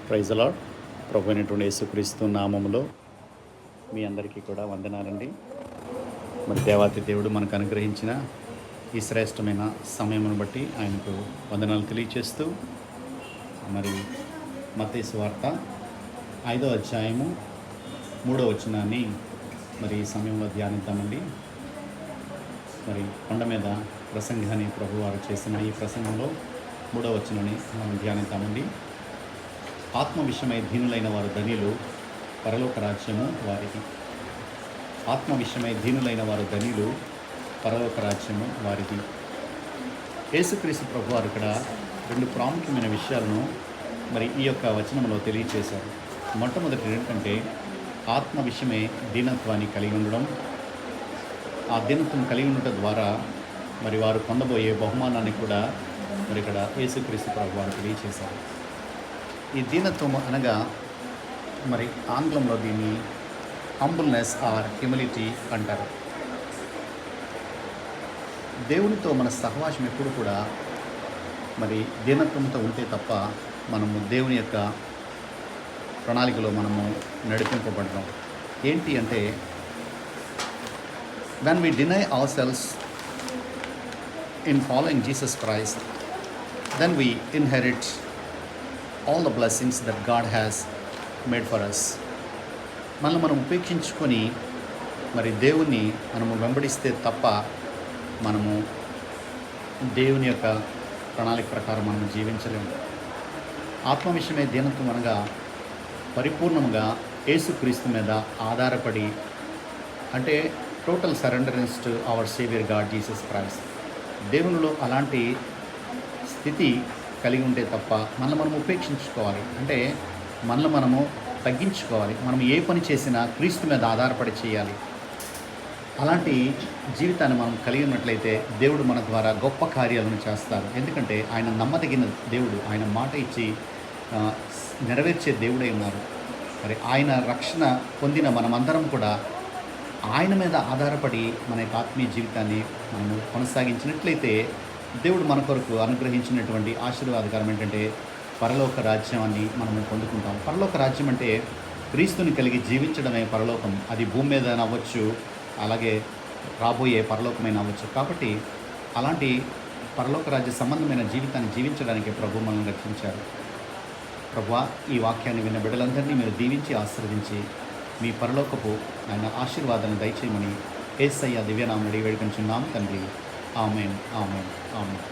Praise the lord. ప్రభు అయినటువంటి యేసుక్రీస్తు నామములో మీ అందరికీ కూడా వందనాలండి. మరి దేవాతి దేవుడు మనకు అనుగ్రహించిన ఈ శ్రేష్టమైన సమయమును బట్టి ఆయనకు వందనాలు తెలియచేస్తూ, మరి మత్తయి సువార్త 5వ అధ్యాయము 3వ వచనాన్ని మరి ఈ సమయంలో ధ్యానిద్దామండి. మరి కొండ మీద ప్రసంగాన్ని ప్రభువారు చేసిన ఈ ప్రసంగంలో 3వ వచనాన్ని మనం ధ్యానిద్దామండి. ఆత్మ విషయమై దీనులైన వారు ధనియులు, పరలోక రాజ్యము వారిది. ఆత్మ విషయమై దీనులైన వారు ధనియులు, పరలోక రాజ్యము వారిది. యేసుక్రీస్తు ప్రభువారు ఇక్కడ 2 ప్రాముఖ్యమైన విషయాలను మరి ఈ యొక్క వచనంలో తెలియచేశారు. మొట్టమొదటి ఏంటంటే ఆత్మ విషయమై దీనత్వాన్ని కలిగి ఉండడం. ఆ దీనత్వం కలిగి ఉండటం ద్వారా మరి వారు పొందబోయే బహుమానాన్ని కూడా మరి ఇక్కడ యేసుక్రీస్తు ప్రభువారు తెలియచేశారు. ఈ దీనత్వం అనగా మరి ఆంగ్లంలో దీన్ని హంబుల్నెస్ ఆర్ హ్యూమిలిటీ అంటారు. దేవునితో మన సహవాసం ఎప్పుడు కూడా మరి దీనత్వంతో ఉంటే తప్ప మనము దేవుని యొక్క ప్రణాళికలో మనము నడిపింపబడడం. ఏంటి అంటే when we deny ourselves in following Jesus Christ, then we inherit all the blessings that God has made for us. మనం ఉపేక్షించుకొని మరి దేవుణ్ణి మనము వెంబడిస్తే తప్ప మనము దేవుని యొక్క ప్రణాళిక ప్రకారం మనము జీవించలేము. ఆత్మ విషయమే దీనత్వం అనగా పరిపూర్ణంగా యేసుక్రీస్తు మీద ఆధారపడి, అంటే total సరెండరెన్స్ to our saviour God Jesus Christ. దేవునిలో అలాంటి స్థితి కలిగి ఉంటే తప్ప మనల్ని మనం ఉపేక్షించుకోవాలి, అంటే మనల్ని మనము తగ్గించుకోవాలి. మనం ఏ పని చేసినా క్రీస్తు మీద ఆధారపడి చేయాలి. అలాంటి జీవితాన్ని మనం కలిగి ఉన్నట్లయితే దేవుడు మన ద్వారా గొప్ప కార్యాలను చేస్తారు. ఎందుకంటే ఆయన నమ్మదగిన దేవుడు, ఆయన మాట ఇచ్చి నెరవేర్చే దేవుడై ఉన్నారు. మరి ఆయన రక్షణ పొందిన మనమందరం కూడా ఆయన మీద ఆధారపడి మన యొక్క ఆత్మీయ జీవితాన్ని మనము కొనసాగించినట్లయితే దేవుడు మన కొరకు అనుగ్రహించినటువంటి ఆశీర్వాదకరం ఏంటంటే పరలోక రాజ్యాన్ని మనము పొందుకుంటాం. పరలోక రాజ్యం అంటే క్రీస్తుని కలిగి జీవించడమే పరలోకం. అది భూమి మీద అవ్వచ్చు, అలాగే రాబోయే పరలోకమైన అవ్వచ్చు. కాబట్టి అలాంటి పరలోక రాజ్య సంబంధమైన జీవితాన్ని జీవించడానికి ప్రభు మనల్ని రక్షించారు. ప్రభువా, ఈ వాక్యాన్ని విన్న బిడ్డలందరినీ మీరు దీవించి ఆశీర్వదించి మీ పరలోకపు ఆయన ఆశీర్వాదాన్ని దయచేయమని యేసయ్య దివ్యనామములో వేడుకొంచున్నాం తండ్రి. ఆమేన్, ఆమేన్, ఆమేన్.